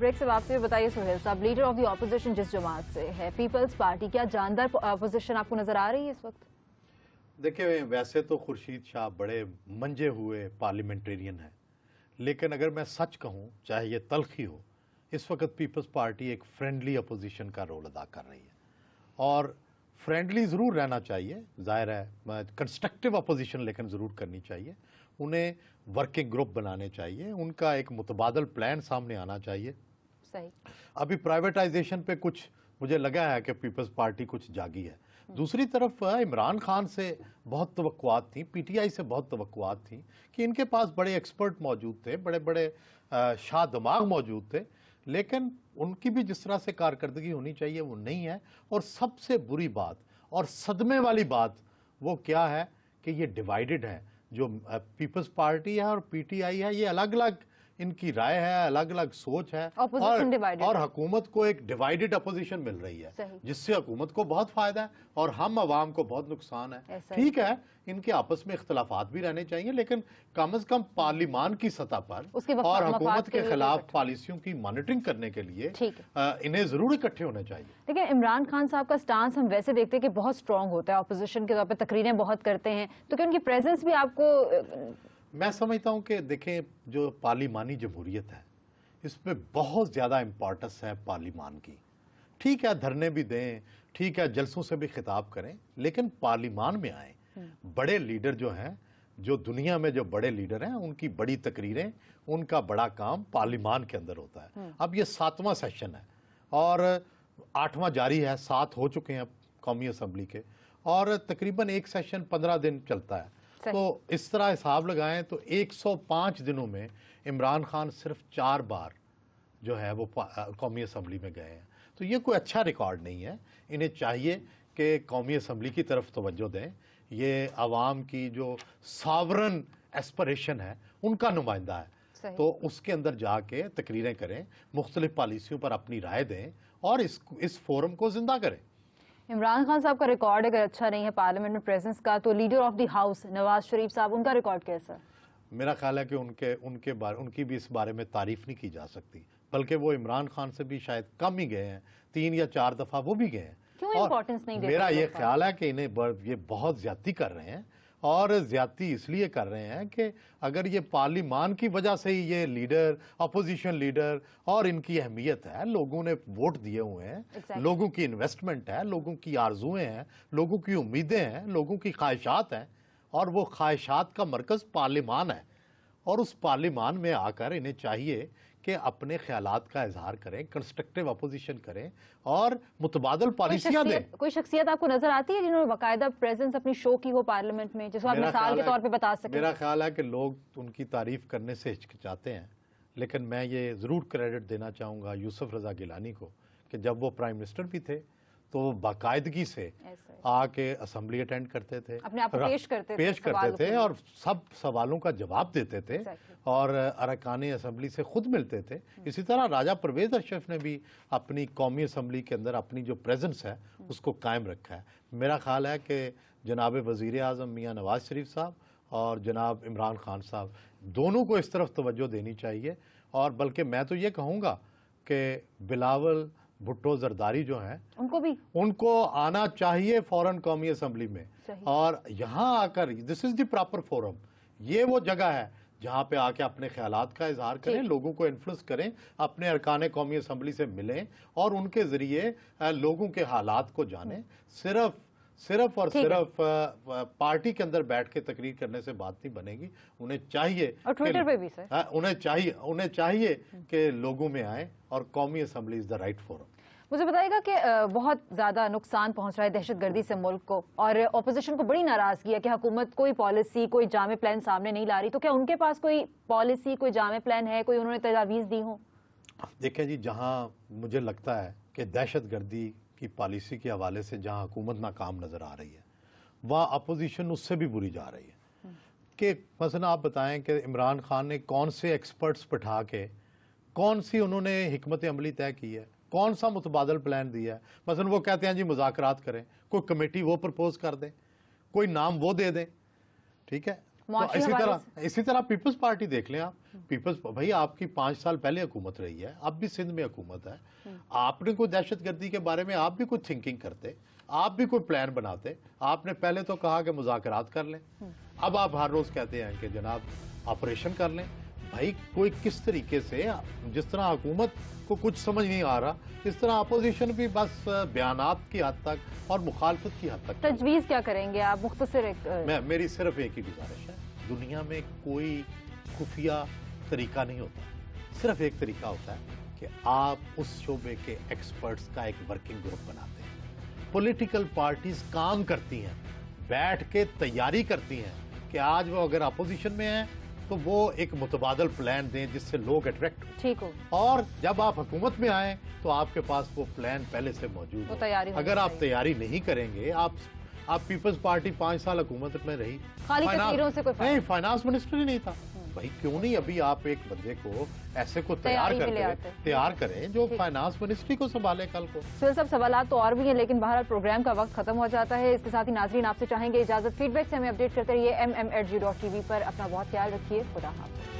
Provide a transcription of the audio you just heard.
Break से वापसी में बताइए सुहेल साहब, लीडर ऑफ द ऑपोजिशन जिस जमात से है पीपल्स पार्टी, क्या जानदार अपोजिशन आपको नजर आ रही है इस वक्त? देखिए, वैसे तो खुर्शीद शाह बड़े मंजे हुए पार्लियामेंटेरियन हैं, लेकिन अगर मैं सच कहूं, चाहे ये तल्खी हो, इस वक्त पीपल्स पार्टी एक फ्रेंडली अपोजिशन का रोल अदा कर रही है और फ्रेंडली ज़रूर रहना चाहिए, जाहिर है कंस्ट्रक्टिव अपोजिशन लेकिन ज़रूर करनी चाहिए। उन्हें वर्किंग ग्रुप बनाने चाहिए, उनका एक मुतबादल प्लान सामने आना चाहिए। सही। अभी प्राइवेटाइजेशन पे कुछ मुझे लगा है कि पीपल्स पार्टी कुछ जागी है। दूसरी तरफ इमरान खान से बहुत तवक्कुआत थी, पीटीआई से बहुत तवक्कुआत थी कि इनके पास बड़े एक्सपर्ट मौजूद थे, बड़े बड़े शाह दिमाग मौजूद थे, लेकिन उनकी भी जिस तरह से कारकर्दगी होनी चाहिए वो नहीं है। और सबसे बुरी बात और सदमे वाली बात वो क्या है कि ये डिवाइडेड है। जो पीपल्स पार्टी है और पीटीआई है, ये अलग अलग इनकी राय है, अलग अलग सोच है और हुकूमत को एक डिवाइडेड अपोजिशन मिल रही है, जिससे हुकूमत को बहुत फायदा है और हम अवाम को बहुत नुकसान है। ठीक है, इनके आपस में इख्तलाफात भी रहने चाहिए, लेकिन कम से कम पार्लियामान की सतह पर और हुकूमत के खिलाफ पॉलिसियों की मॉनिटरिंग करने के लिए इन्हें जरूर इकट्ठे होने चाहिए। लेकिन इमरान खान साहब का स्टांस हम वैसे देखते हैं कि बहुत स्ट्रांग होता है, अपोजिशन के तौर पर तकरीरें बहुत करते हैं, तो क्या उनकी प्रेजेंस भी आपको? मैं समझता हूं कि देखें, जो पार्लिमानी जमहूरियत है इसमें बहुत ज़्यादा इम्पोर्टेंस है पार्लिमान की। ठीक है, धरने भी दें, ठीक है, जलसों से भी खिताब करें, लेकिन पार्लिमान में आए। बड़े लीडर जो हैं, जो दुनिया में जो बड़े लीडर हैं, उनकी बड़ी तकरीरें, उनका बड़ा काम पार्लिमान के अंदर होता है। अब ये 7वां सेशन है और 8वां जारी है, 7 हो चुके हैं कौमी असम्बली के, और तकरीबन एक सेशन 15 दिन चलता है। तो इस तरह हिसाब लगाएं तो 105 दिनों में इमरान खान सिर्फ 4 बार जो है वो कौमी असम्बली में गए हैं। तो ये कोई अच्छा रिकॉर्ड नहीं है। इन्हें चाहिए कि कौमी असम्बली की तरफ तवज्जो दें। ये आवाम की जो सॉवरन एस्पिरेशन है उनका नुमाइंदा है, तो उसके अंदर जाके तकरीरें करें, मुख्तलिफ पॉलिसियों पर अपनी राय दें और इस फोरम को जिंदा करें। इमरान खान साहब का रिकॉर्ड अगर अच्छा नहीं है पार्लियामेंट में प्रेजेंस का, तो leader of the house Nawaz Sharif साहब, उनका रिकॉर्ड कैसा है? मेरा ख्याल है कि उनकी भी इस बारे में तारीफ नहीं की जा सकती, बल्कि वो इमरान खान से भी शायद कम ही गए हैं, 3 या 4 दफा वो भी गए हैं। क्यों इंपॉर्टेंस नहीं देते? मेरा ये ख्याल है कि इन्हें ये बहुत ज्यादती कर रहे हैं, और ज्यादती इसलिए कर रहे हैं कि अगर ये पार्लियामान की वजह से ही ये लीडर, अपोजिशन लीडर और इनकी अहमियत है, लोगों ने वोट दिए हुए हैं, लोगों की इन्वेस्टमेंट है, लोगों की आरजुएं हैं, लोगों की उम्मीदें हैं, लोगों की ख्वाहिशात हैं, और वो ख्वाहिशात का मरकज पार्लियामान है। और उस पार्लियामान में आकर इन्हें चाहिए कि अपने ख्यालात का इजहार करें, कंस्ट्रक्टिव अपोजिशन करें और मुतबादल पॉलिसियां दें। कोई शख्सियत आपको नजर आती है जिन्होंने बाकायदा प्रेजेंस अपनी शो की हो पार्लियामेंट में, जिसको आप मिसाल के तौर पे बता सकें? मेरा ख्याल है कि लोग उनकी तारीफ करने से हिचकिचाते हैं, लेकिन मैं ये जरूर क्रेडिट देना चाहूंगा यूसुफ रजा गिलानी को कि जब वो प्राइम मिनिस्टर भी थे तो वो बाकायदगी से आके असम्बली अटेंड करते थे, अपने आप पेश करते थे और सब सवालों का जवाब देते थे और अरकान असम्बली से खुद मिलते थे। इसी तरह राजा परवेज अशरफ ने भी अपनी कौमी असम्बली के अंदर अपनी जो प्रेजेंस है उसको कायम रखा है। मेरा ख्याल है कि जनाब वज़ीर आज़म मियाँ नवाज शरीफ साहब और जनाब इमरान खान साहब दोनों को इस तरफ तवज्जो देनी चाहिए, और बल्कि मैं तो ये कहूँगा कि बिलावल भुट्टो जरदारी जो हैं उनको आना चाहिए फौरन कौमी असम्बली में, और यहाँ आकर this is the proper forum, ये वो जगह है जहाँ पे आके अपने ख्यालात का इजहार करें, लोगों को इन्फ्लुएंस करें, अपने अरकान कौमी असम्बली से मिलें और उनके जरिए लोगों के हालात को जानें। सिर्फ और सिर्फ पार्टी के अंदर बैठ के तकरीर करने से बात नहीं बनेगी। उन्हें चाहिए, और ट्विटर पे भी सर, उन्हें चाहिए कि लोगों में आए, और कौमी assembly is the right forum. मुझे बताइएगा कि बहुत ज्यादा नुकसान पहुंच रहा है दहशतगर्दी से मुल्क को, और अपोजिशन को बड़ी नाराजगी है कि हुकूमत कोई पॉलिसी, कोई जामे प्लान सामने नहीं ला रही, तो क्या उनके पास कोई पॉलिसी, कोई जामे प्लान है, कोई उन्होंने तजावीज दी हो? देखें जी, जहां मुझे लगता है कि दहशतगर्दी की पॉलिसी के हवाले से जहां हुकूमत नाकाम नजर आ रही है, वहां अपोजिशन उससे भी बुरी जा रही है। कि मसलन आप बताएं कि इमरान खान ने कौन से एक्सपर्ट्स बैठा के कौन सी उन्होंने हिकमत अमली तय की है, कौन सा मुतबादल प्लान दिया है। मसलन वो कहते हैं जी मुज़ाकरात करें, कोई कमेटी वो प्रपोज कर दें, कोई नाम वो दे दें, ठीक है। معاشی اسی طرح پیپلز پارٹی دیکھ لیں آپ. پیپلز بھائی آپ کی 5 سال پہلے حکومت رہی ہے, اب بھی سندھ میں حکومت ہے. آپ نے کوئی دہشت گردی کے بارے میں آپ بھی کوئی تھنکنگ کرتے, آپ بھی کوئی پلان بناتے. آپ نے پہلے تو کہا کہ مذاکرات کر لیں, اب آپ ہر روز کہتے ہیں کہ جناب آپریشن کر لیں. بھائی کوئی کس طریقے سے, جس طرح حکومت کو کچھ سمجھ نہیں آ رہا, اس طرح اپوزیشن بھی بس بیانات کی حد تک اور مخالفت کی حد تک. تجویز کیا کریں گے آپ مختصر؟ میری صرف ایک ہی گزارش ہے, دنیا میں کوئی خفیہ طریقہ نہیں ہوتا, صرف ایک طریقہ ہوتا ہے کہ آپ اس شعبے کے ایکسپرٹس کا ایک ورکنگ گروپ بناتے ہیں. پولیٹیکل پارٹیز کام کرتی ہیں, بیٹھ کے تیاری کرتی ہیں کہ آج وہ اگر اپوزیشن میں ہیں تو وہ ایک متبادل پلان دیں جس سے لوگ اٹریکٹ ہوں. ٹھیک ہو, اور جب آپ حکومت میں آئیں تو آپ کے پاس وہ پلان پہلے سے موجود ہو. اگر آپ تیاری نہیں کریں گے, آپ پیپلز پارٹی 5 سال حکومت میں رہی, خالی تقریروں سے کوئی نہیں, فائنانس منسٹر ہی نہیں تھا. بھائی کیوں نہیں ابھی آپ ایک بندے کو ایسے کو تیار کریں جو فائنانس منسٹری کو سنبھالے کل کو. سہیل صاحب سوالات تو اور بھی ہیں, لیکن بہرحال پروگرام کا وقت ختم ہو جاتا ہے. اس کے ساتھ ہی ناظرین آپ سے چاہیں گے اجازت, فیڈ بیک سے ہمیں اپڈیٹ کرتے رہیے MM@geo.tv پر. اپنا بہت خیال رکھیے. خدا حافظ.